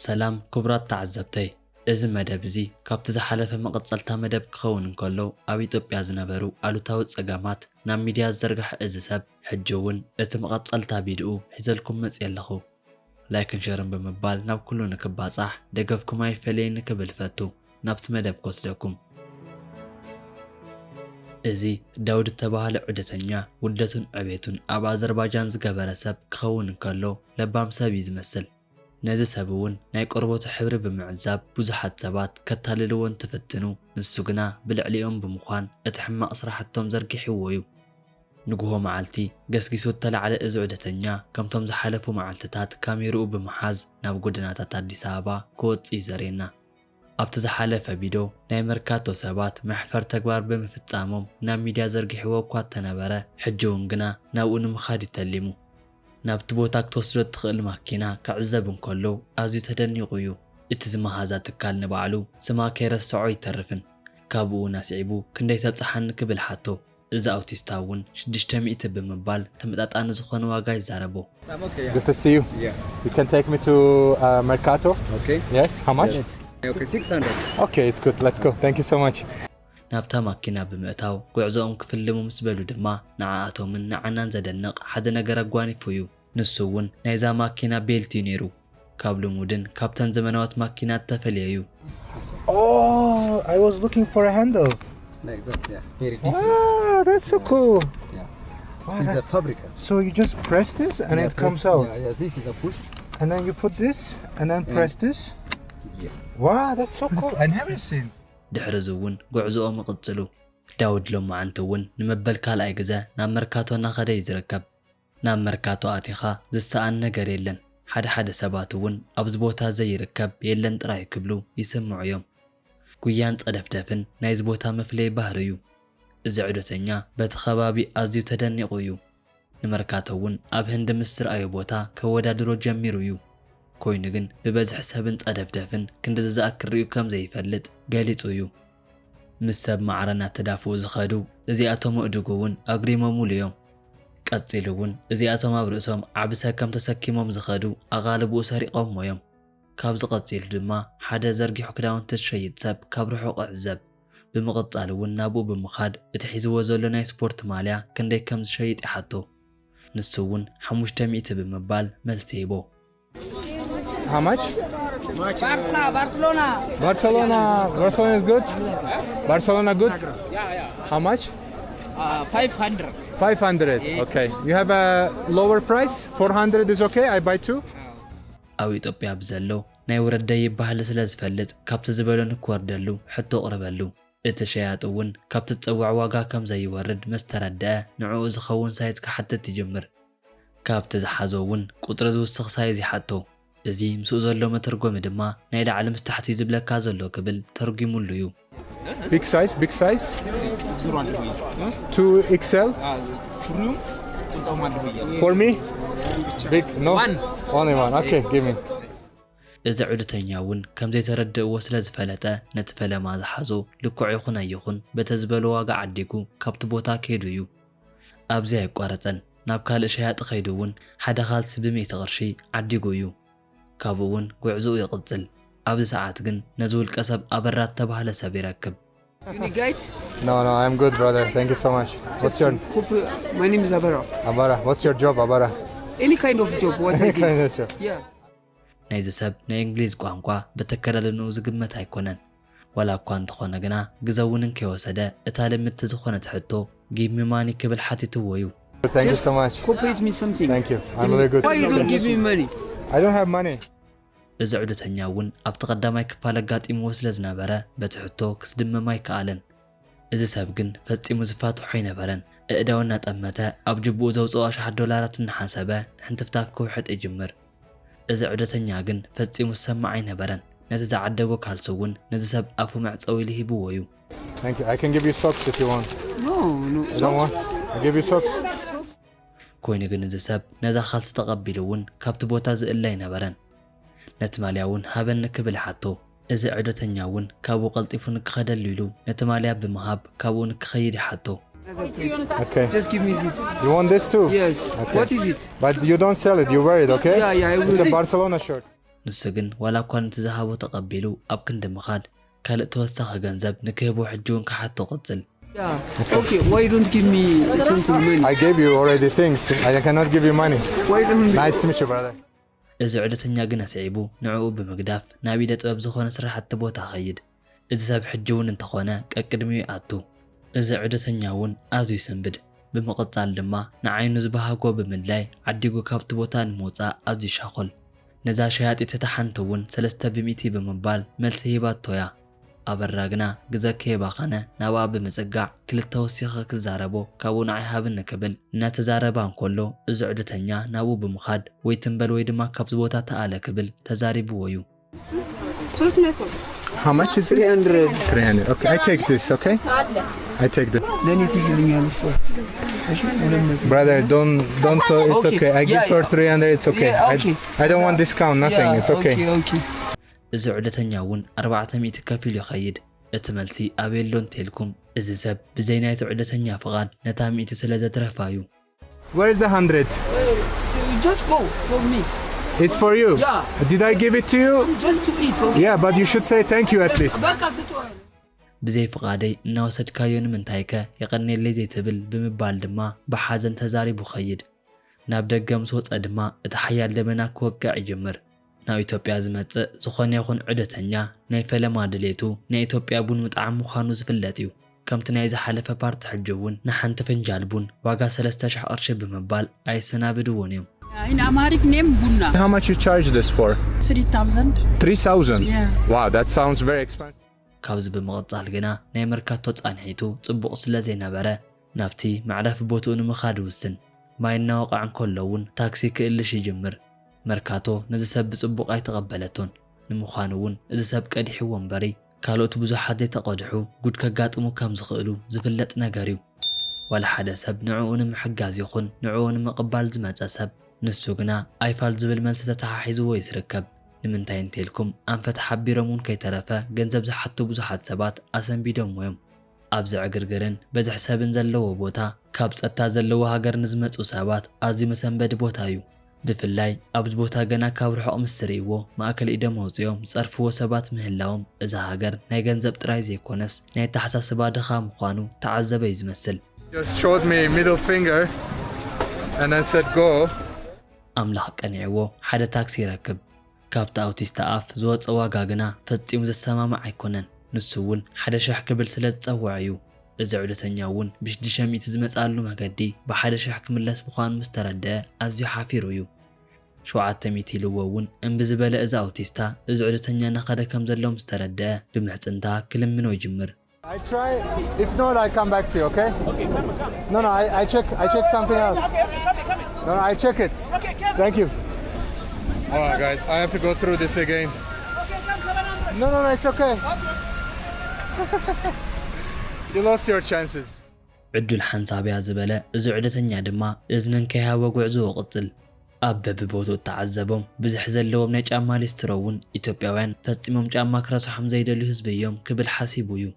ሰላም ክቡራት ተዓዘብተይ እዚ መደብ እዚ ካብቲ ዝሓለፈ መቐጸልታ መደብ ክኸውን እንከሎ ኣብ ኢትዮጵያ ዝነበሩ ኣሉታዊ ጸገማት ናብ ሚድያ ዝዘርግሕ እዚ ሰብ ሕጂ እውን እቲ መቐጸልታ ቪድዮ ሒዘልኩም መጽ የለኹ ላይክን ሸርን ብምባል ናብ ኩሉ ንክባጻሕ ደገፍኩም ኣይፈለይን ክብል ፈቱ ናብቲ መደብ ክወስደኩም እዚ ዳውድ ተባሃለ ዑደተኛ ውልደቱን ዕቤቱን ኣብ ኣዘርባይጃን ዝገበረ ሰብ ክኸውን እንከሎ ለባም ሰብ እዩ ዝመስል ነዚ ሰብ እውን ናይ ቆርቦቱ ሕብሪ ብምዕዛብ ብዙሓት ሰባት ከታልልዎን ተፈትኑ ንሱ ግና ብልዕሊኦም ብምዃን እቲ ሕማቕ ስራሕቶም ዘርጊሕዎ እዩ ንግሆ መዓልቲ ገስጊሱ ተላዕለ እዚ ዑደተኛ ከምቶም ዝሓለፉ መዓልትታት ካሜርኡ ብምሓዝ ናብ ጎደናታት ኣዲስ ኣበባ ክወጽእ ዘርየና ኣብቲ ዝሓለፈ ቪድዮ ናይ መርካቶ ሰባት መሕፈር ተግባር ብምፍጻሞም ናብ ሚድያ ዘርጊሕዎ እኳ ተነበረ ሕጂ እውን ግና ናብኡ ንምኻድ ይተሊሙ ናብቲ ቦታ ክትወስዶ ትኽእል ማኪና ክዕዘብ እንከሎ ኣዝዩ ተደኒቑ እዩ እቲ ዝመሃዛ ትካል ንባዕሉ ስማ ከይረስዖ ይተርፍን ካብኡ ናስዒቡ ክንደይ ተብጽሓኒ ክብል ሓቶ እዚ ኣውቲስታ እውን 600 ብምባል ተመጣጣኒ ዝኾነ ዋጋ ይዛረቦ Good to see you. Yeah. You can take me to Mercato. Okay. Yes. How much? Okay, 600. Okay, it's good. Let's go. Thank you so much. ናብታ ማኪና ብምእታው ጉዕዞኦም ክፍልሙ ምስ በሉ ድማ ንዓኣቶምን ንዓናን ዘደንቕ ሓደ ነገር ኣጓኒፉ እዩ ንሱ እውን ናይዛ ማኪና ቤልቲ ነይሩ ካብ ልሙድን ካብተን ዘመናዋት ማኪናት ተፈልየ እዩ Oh, I was looking for a handle. Like that, yeah. Very different. Wow, that's so cool. Yeah. Wow, This is a fabric. So you just press this and Yeah, it comes press- out. Yeah, yeah, this is a push. And then you put this and then press this. Yeah. Wow, that's so cool. I never seen. ድሕሪ እውን ጉዕዞኦም ይቕጽሉ ዳውድ ሎማዓንቲ እውን ንመበል ካልኣይ ግዜ ናብ መርካቶ እናኸደ እዩ ዝርከብ ናብ መርካቶ ኣቲኻ ዝሰኣን ነገር የለን ሓደ ሰባት እውን ኣብዚ ቦታ ዘይርከብ የለን ጥራይ ክብሉ ይስምዑ እዮም ጉያን ጸደፍደፍን ናይዚ ቦታ መፍለይ ባህሪ እዩ እዚ ዑደተኛ በቲ ከባቢ ኣዝዩ ተደኒቑ እዩ ንመርካቶ እውን ኣብ ህንዲ ምስ ዝረኣዮ ቦታ ከወዳድሮ ጀሚሩ እዩ ኮይኑ ግን ብበዝሒ ሰብን ጸደፍደፍን ክንዲ ዝኣክር እዩ ከም ዘይፈልጥ ገሊጹ እዩ ምስ ሰብ ማዕረና ተዳፍኡ ዝኸዱ እዚኣቶም እድጉ እውን ኣግሪሞም እዮም ቀጺሉ እውን እዚኣቶም ኣብ ርእሶም ዓብሰ ከም ተሰኪሞም ዝኸዱ ኣቓልብኡ ሰሪቖም እዮም ካብዚ ቀጺሉ ድማ ሓደ ዘርጊሑ ክዳውንቲ ዝሸይጥ ሰብ ካብ ርሑቕ ዕዘብ ብምቕጻል እውን ናብኡ ብምኻድ እቲ ሒዝዎ ዘሎ ናይ ስፖርት ማልያ ክንደይ ከም ዝሸይጥ ይሓቶ ንሱ እውን 500 ብምባል መልሲ ሂቦ How much? Barcelona. Barcelona is good. Barcelona good. Yeah. How much? 500. 500. Okay. You have a lower price? 400 is okay. I buy two. ኣብ ኢትዮጵያ ብዘሎ ናይ ወረደይ ባህል ስለ ዝፈልጥ ካብቲ ዝበሎን ክወርደሉ ሕቶ ቅርበሉ እቲ ሸያጥ እውን ካብቲ ጽዋዕ ዋጋ ከም ዘይወርድ መስተረድአ ንዕኡ ዝኸውን ሳይዝ ክሓትት ይጅምር ካብቲ ዝሓዞ እውን ቁጥሪ ዝውስኽ ሳይዝ ይሓቶ እዚ ምስኡ ዘሎ መተርጎሚ ድማ ናይ ላዕሊ ምስ ታሕቲ ዝብለካ ዘሎ ክብል ተርጉሙሉ እዩ Big size. 2XL. For me? Big? No? Only one. Okay, give me. እዚ ዑደተኛ እውን ከም ዘይተረድእዎ ስለ ዝፈለጠ ነቲ ፈለማ ዝሓዞ ልኩዕ ይኹን ኣይኹን በተ ዝበሎ ዋጋ ዓዲጉ ካብቲ ቦታ ከይዱ እዩ ኣብዚ ኣይቋረፀን ናብ ካልእ ሸያጢ ከይዱ እውን ሓደ ካልሲ ብ100 ቅርሺ ዓዲጉ እዩ ካብኡ እውን ጉዕዞኡ ይቕጽል ኣብዚ ሰዓት ግን ነዚ ውልቀ ሰብ ኣበራት ተባህለ ሰብ ይረክብ Any guys? No, I'm good, brother. Thank you so much. What's your... My name is Abara. Abara. What's your job, Abara? Any kind of job, what I Any kind do. of job. Yeah. ናይዚ ሰብ ናይ እንግሊዝ ቋንቋ በተከዳድንኡ ዝግመት ኣይኮነን ወላ እኳ እንተኾነ ግና ግዜ እውን ከይወሰደ እታ ልምቲ ዝኾነት ሕቶ ጊቭ ሚ ማኒ ክብል ሓቲትዎ እዩ Thank you so much. Cooperate me something. Thank you. I'm very good. Why you don't give me money? I don't have money. እዚ ዑደተኛ እውን ኣብቲ ቀዳማይ ክፋል ኣጋጢምዎ ስለ ዝነበረ በቲ ሕቶ ክስድምም ኣይከኣለን እዚ ሰብ ግን ፈጺሙ ዝፋትሖ ኣይነበረን እእዳው እናጠመተ ኣብ ጅብኡ ዘውፅኦ $10 እናሓሰበ ሕንትፍታፍ ክውሕጥ ይጅምር እዚ ዑደተኛ ግን ፈጺሙ ዝሰማዕ ኣይነበረን ነቲ ዝዓደጎ ካልሲ እውን ነዚ ሰብ ኣፉ መዕፀው ኢሉ ሂብዎ እዩ Thank you. I can give you socks if you want. No. I don't want. I'll give you socks. ኮይኑ ግን እዚ ሰብ ነዛ ካልሲ ተቐቢሉ እውን ካብቲ ቦታ ዝእለ ኣይነበረን ነቲ ማልያ እውን ሃበኒ ክብል ሓቶ እዚ ዑደተኛ እውን ካብኡ ቀልጢፉ ንክኸደሉ ኢሉ ነቲ ማልያ ብምሃብ ካብኡ ንክኸይድ ይሓቶ Another place. Okay. Just give me this. You want this too? Yes. Okay. What is it? But you don't sell it. You wear it, okay? Yeah, I will. It's a Barcelona shirt. ንሱ ግን ዋላ እኳ ነቲ ዝሃቦ ተቐቢሉ ኣብ ክንዲ ምኻድ ካልእ ተወሳኺ ገንዘብ ንክህቦ ሕጂ እውን ክሓቶ ቕፅል Yeah. Okay. Why don't give me something money? I gave you already things. I cannot give you money. Why don't? Nice to meet you, brother. እዚ ዑደተኛ ግን ኣስዒቡ ንዕኡ ብምግዳፍ ናብ ኢደ ጥበብ ዝኾነ ስራሕቲ ቦታ ኸይድ እዚ ሰብ ሕጂ እውን እንተኾነ ቀቅድሚኡ ኣቱ እዚ ዑደተኛ እውን ኣዝዩ ይስንብድ ብምቕጻል ድማ ንዓይኑ ዝበሃጎ ብምድላይ ዓዲጉ ካብቲ ቦታ ንምውፃእ ኣዝዩ ሻኾል ነዛ ሸያጢት እታ ሓንቲ እውን 300 ብምባል መልሲ ሂባቶያ ኣበራ ግና ግዘ ከይባኸነ ናብኣ ብምፅጋዕ ክልተ ወሲኸ ክዛረቦ ካብኡ ንዓይ ሃብኒ ክብል እናተዛረባ እንከሎ እዚ ዑደተኛ ናብኡ ብምኻድ ወይ ትንበል ወይ ድማ ካብዚ ቦታ ተኣለ ክብል ተዛሪብዎ እዩ How much is this? 300. 300. Okay, I take this, okay? I take this. Then it is linear for. Brother, don't it's Okay. okay. I give Yeah, for yeah. 300, it's okay. Yeah, okay. I don't want discount, nothing. Yeah, It's okay. Okay. እዚ ዑደተኛ እውን 400 ከፊሉ ይኸይድ እቲ መልሲ ኣበየሎን ተልኩም እዚ ሰብ ብዘይ ናይቲ ዑደተኛ ፍቓድ ነታ 100 ስለ ዘትረፋዩ Where is the 100? Just go for me. It's for you. Yeah. Did I give it to you? Just to eat. Okay. Yeah, but you should say thank you at least. ብዘይ ፍቓደይ እናወሰድካዮ ንምንታይ ከ የቐኒለይ ዘይትብል ብምባል ድማ ብሓዘን ተዛሪቡ ኸይድ ናብ ደገ ምስ ወፀ ድማ እቲ ሓያል ደመና ክወቅዕ ይጅምር ናብ ኢትዮጵያ ዝመጽእ ዝኾነ ይኹን ዑደተኛ ናይ ፈለማ ድሌቱ ናይ ኢትዮጵያ ቡን ምጣዕም ምዃኑ ዝፍለጥ እዩ ከምቲ ናይ ዝሓለፈ ፓርቲ ሕጂ እውን ንሓንቲ ፍንጃል ቡን ዋጋ 3000 ቅርሺ ብምባል ኣይሰናብድዎን እዮም In Amharic name Bunna. How much you charge this for? 3,000. 3,000? Yeah. Wow, that sounds very expensive. ካብዚ ብምቕጻል ግና ናይ መርካቶ ጻንሒቱ ጽቡቕ ስለ ዘይነበረ ናብቲ መዕረፊ ቦትኡ ንምኻድ ውስን ማይ እናወቕዕ እንከሎ እውን ታክሲ ክእልሽ ይጅምር መርካቶ ነዚ ሰብ ብጽቡቕ ኣይተቐበለቶን ንምዃኑ እውን እዚ ሰብ ቀዲሕዎ እምበሪ ካልኦት ብዙሓት ዘይተቐድሑ ጉድ ከጋጥሙ ከም ዝኽእሉ ዝፍለጥ ነገር እዩ ዋላ ሓደ ሰብ ንዕኡ ንምሕጋዝ ይኹን ንዕኡ ንምቕባል ዝመጸ ሰብ ንሱ ግና ኣይፋል ዝብል መልሲ ተተሓሒዝዎ ይስርከብ ንምንታይ እንተልኩም ኣንፈት ሓቢሮም እውን ከይተረፈ ገንዘብ ዝሓቱ ብዙሓት ሰባት ኣሰንቢዶም እዮም ኣብዚ ዕግርግርን በዝሕ ሰብን ዘለዎ ቦታ ካብ ጸጥታ ዘለዎ ሃገር ንዝመጹ ሰባት ኣዝዩ መሰንበዲ ቦታ እዩ ብፍላይ ኣብዚ ቦታ ገና ካብ ርሑቕ ምስ ርኢዎ ማእከል ኢዶም ኣውፂኦም ዝጸርፍዎ ሰባት ምህላዎም እዚ ሃገር ናይ ገንዘብ ጥራይ ዘይኮነስ ናይ ተሓሳስባ ድኻ ምዃኑ ተዓዘበ እዩ ዝመስል Just showed me middle finger and then said go. ኣምላኽ ቀኒዕዎ ሓደ ታክሲ ይረክብ ካብቲ ኣውቲስታ ኣፍ ዝወፀ ዋጋ ግና ፈጺሙ ዘሰማማዕ ኣይኮነን ንሱ እውን 1,000 ክብል ስለ ዝፀውዕ እዩ እዚ ዑደተኛ እውን ብ600 ዝመጻሉ መገዲ ብ1,000 ክምለስ ምዃኑ ምስ ተረድአ ኣዝዩ ሓፊሩ እዩ 700 ኢልዎ እውን እምቢ ዝበለ እዚ ኣውቲስታ እዚ ዑደተኛ ናኸደ ከም ዘሎ ምስ ተረድአ ብምሕፅንታ ክልምኖ ይጅምር I try. If not, I come back to you, okay? Okay, come. No, I check something else. No, I check it. Okay, come. Thank you. All right, guys, I have to go through this again. No, it's okay. You lost your chances. ዕዱል ሓንሳብያ ዝበለ እዚ ዑደተኛ ድማ እዝንን ከይሃበ ጉዕዞ ቅጽል ኣብ በብቦቱ ተዓዘቦም ብዙሕ ዘለዎም ናይ ጫማ ሊስትሮ እውን ኢትዮጵያውያን ፈጺሞም ጫማ ክረስሖም ዘይደልዩ ህዝቢ እዮም ክብል ሓሲቡ እዩ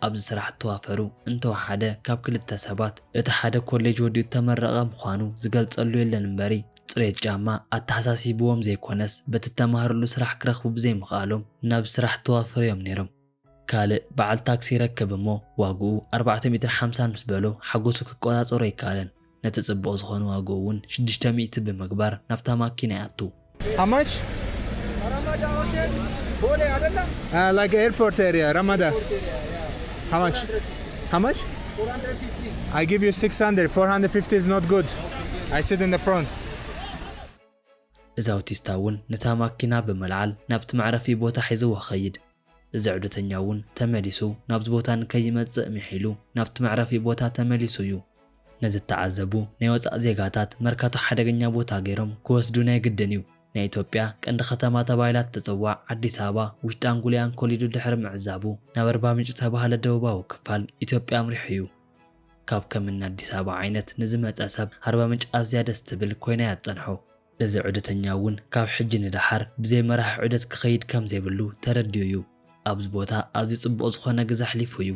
ኣብዚ ስራሕ ተዋፈሩ እንተወሓደ ካብ ክልተ ሰባት እቲ ሓደ ኮሌጅ ወዲኡ ተመረቐ ምዃኑ ዝገልጸሉ የለን እምበሪ ጽሬት ጫማ ኣተሓሳሲብዎም ዘይኮነስ በቲ ተማሃርሉ ስራሕ ክረኽቡ ብዘይምኽኣሎም ናብ ስራሕ ተዋፈሩ እዮም ነይሮም ካልእ በዓል ታክሲ ይረክብ እሞ ዋግኡ 450 ምስ በሎ ሓጎሱ ክቆጻጸሮ ይከኣለን ነቲ ጽቡቕ ዝኾነ ዋግኡ እውን 600 ብምግባር ናብታ ማኪና ይኣቱ How much? Like airport area, Ramada. How much? How much? 450. I give you 600. 450 is not good. I sit in the front. እዚ ኣውቲስታ እውን ነታ ማኪና ብምልዓል ናብቲ መዕረፊ ቦታ ሒዝዎ ኸይድ እዚ ዑደተኛ እውን ተመሊሱ ናብዚ ቦታ ንከይመጽእ ምሒሉ ናብቲ መዕረፊ ቦታ ተመሊሱ እዩ ነዚ ተዓዘቡ ናይ ወፃእ ዜጋታት መርካቶ ሓደገኛ ቦታ ገይሮም ክወስዱ ናይ ግድን እዩ ናይ ኢትዮጵያ ቀንዲ ከተማ ተባሂላት ትጽዋዕ ኣዲስ ኣበባ ውሽጢ አንጎሊያን ኮሊዱ ድሕሪ ምዕዛቡ ናብ ኣርባ ምንጭ ተባህለ ደቡባዊ ክፋል ኢትዮጵያ ኣምሪሑ እዩ ካብ ከምና ኣዲስ ኣበባ ዓይነት ንዝመጸ ሰብ ኣርባ ምንጭ ኣዝያ ደስ ትብል ኮይና ያጸንሖ እዚ ዑደተኛ እውን ካብ ሕጂ ንድሓር ብዘይ መራሒ ዑደት ክኸይድ ከም ዘይብሉ ተረድዩ እዩ ኣብዚ ቦታ ኣዝዩ ጽቡቕ ዝኾነ ግዜ ኣሕሊፉ እዩ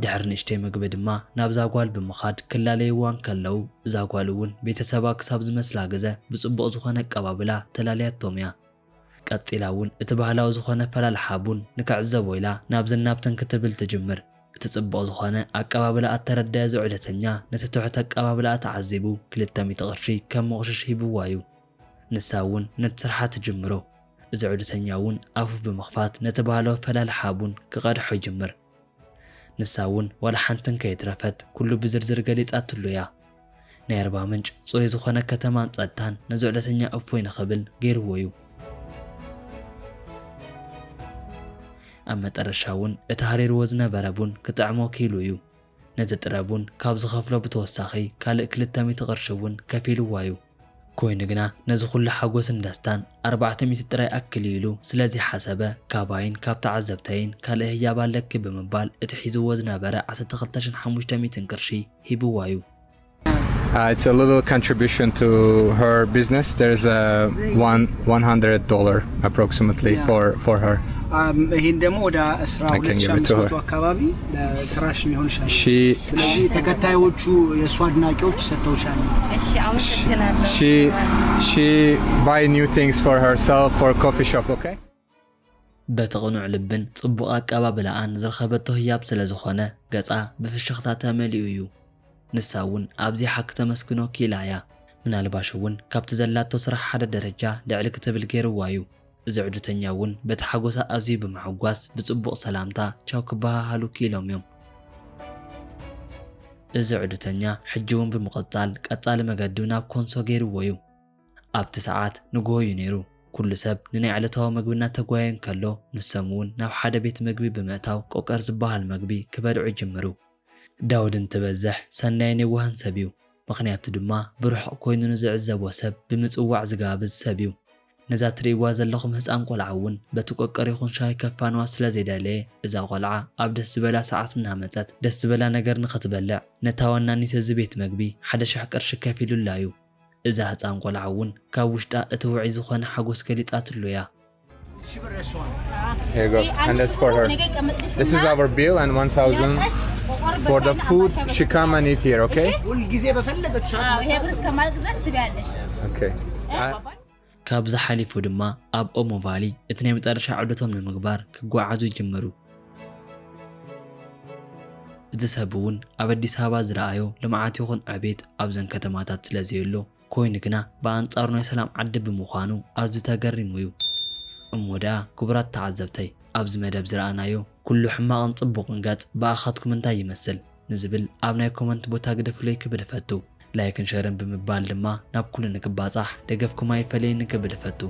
ድሕሪ ንእሽተይ ምግቢ ድማ ናብ ዛጓል ብምኻድ ክላለይዋን ከለው እዛ ጓል እውን ቤተሰባ ክሳብ ዝመስላ ግዜ ብጽቡቕ ዝኾነ ቀባብላ ተላልያቶም እያ። ቀፂላ እውን እቲ ባህላዊ ዝኾነ ፈላልሓ ቡን ንክዕዘቦ ኢላ ናብ ዝናብተን ክትብል ትጅምር። እቲ ጽቡቕ ዝኾነ ኣቀባብላ እተረዳየ ዝዑደተኛ ነቲ ትሑት ኣቀባብላ ተዓዚቡ 200 ቅርሺ ከም መቕሽሽ ሂብዋ እዩ። ንሳ እውን ነቲ ስርሓ ትጅምሮ። እዚ ዑደተኛ እውን ኣፉ ብምኽፋት ነቲ ባህላዊ ፈላልሓ ቡን ክቐድሖ ይጅምር። ንሳ እውን ዋላ ሓንትን ከይትረፈት ኩሉ ብዝርዝር ገሊጻትሉ እያ። ናይ ኣርባ ምንጭ ጽሩይ ዝኾነ ከተማን ጸጥታን ነዚ ዑደተኛ እፎይ ንኽብል ገይርዎ እዩ። ኣብ መጨረሻ እውን እቲ ሃሪርዎ ዝነበረ ቡን ክጥዕሞ ኪኢሉ እዩ። ነቲ ጥረ ቡን ካብ ዝኸፍሎ ብተወሳኺ ካልእ 200 ቅርሺ እውን ከፊልዋ እዩ። ኮይኑ ግና ነዚ ኩሉ ሓጎስን ደስታን 400 ጥራይ ኣክል ኢሉ ስለዚ ሓሰበ ካባይን ካብ ተዓዘብተይን ካልእ ህያብ ኣለኪ ብምባል እቲ ሒዝዎ ዝነበረ 12500 ቅርሺ ሂብዋ እዩ። It's a little contribution to her business. There's a $100 approximately for her. ይሄን ደግሞ ወደ 12500 አካባቢ ለስራሽ የሚሆን ሻል። ስለዚህ ተከታዮቹ የሷ አድናቂዎች ሰጥተውሻል። እሺ አመሰግናለሁ። She buy new things for herself for coffee shop, okay? በተቕኑዕ ልብን ጽቡቕ ኣቀባብላኣን ዝረኸበቶ ህያብ ስለ ዝኾነ ገጻ ብፍሽኽታ ተመሊኡ እዩ። ንሳ እውን ኣብዚ ሓቂ ተመስግኖ ኪኢላ እያ። ምናልባሽ እውን ካብቲ ዘላቶ ስራሕ ሓደ ደረጃ ልዕሊ ክትብል ገይርዋ እዩ። እዚ ዑደተኛ እውን በቲ ሓጎሳ ኣዝዩ ብምሕጓስ ብጽቡቕ ሰላምታ ቻው ክበሃሃሉ ኪኢሎም እዮም። እዚ ዑደተኛ ሕጂ እውን ብምቕጻል ቀጻሊ መገዱ ናብ ኮንሶ ገይርዎ እዩ። ኣብቲ ሰዓት ንግሆ እዩ ነይሩ። ኩሉ ሰብ ንናይ ዕለታዊ ምግቢ እናተጓየ እንከሎ ንሶም እውን ናብ ሓደ ቤት ምግቢ ብምእታው ቆቀር ዝበሃል ምግቢ ክበልዑ ይጅምሩ። ዳውድ እንትበዝሕ ሰናይ የዋህን ሰብ እዩ። ምክንያቱ ድማ ብሩሑቕ ኮይኑ ንዝዕዘቦ ሰብ ብምጽዋዕ ዝጋብዝ ሰብ እዩ። ነዛ ትርእይዋ ዘለኹም ህፃን ቆልዓ እውን በቲ ቆቀር ይኹን ሻይ ከፋንዋ ስለ ዘይደለየ እዛ ቆልዓ ኣብ ደስ ዝበላ ሰዓት እናመፀት ደስ ዝበላ ነገር ንኽትበልዕ ነታ ወናኒት እዚ ቤት ምግቢ 1000 ቅርሺ ከፊሉላ እዩ። እዛ ህፃን ቆልዓ እውን ካብ ውሽጣ እቲ ውዑይ ዝኾነ ሓጎስ ገሊጻትሉ እያ። Here you go. And that's for her. This is our bill and 1000 for the food. She come and eat here, okay? Okay. ካብዛ ሓሊፉ ድማ ኣብ ኦሞ ቫሊ እቲ ናይ መጨረሻ ዑደቶም ንምግባር ክጓዓዙ ይጅመሩ። እዚ ሰብ እውን ኣብ ኣዲስ ኣበባ ዝረኣዮ ልምዓት ይኹን ዕቤት ኣብዘን ከተማታት ስለዘየሎ ኮይኑ ግና ብኣንጻሩ ናይ ሰላም ዓዲ ብምዃኑ ኣዝዩ ተገሪሙ እዩ። እሞ ደኣ ክቡራት ተዓዘብተይ ኣብዚ መደብ ዝረኣናዮ ኩሉ ሕማቕን ጽቡቕን ገጽ ብኣኻትኩም እንታይ ይመስል ንዝብል ኣብ ናይ ኮመንት ቦታ ግደፍለይ ክብል ፈቱ። ላይክን ሸርን ብምባል ድማ ናብ ኩሉ ንክባጻሕ ደገፍኩም ኣይፈለይን ክብል ፈቱ።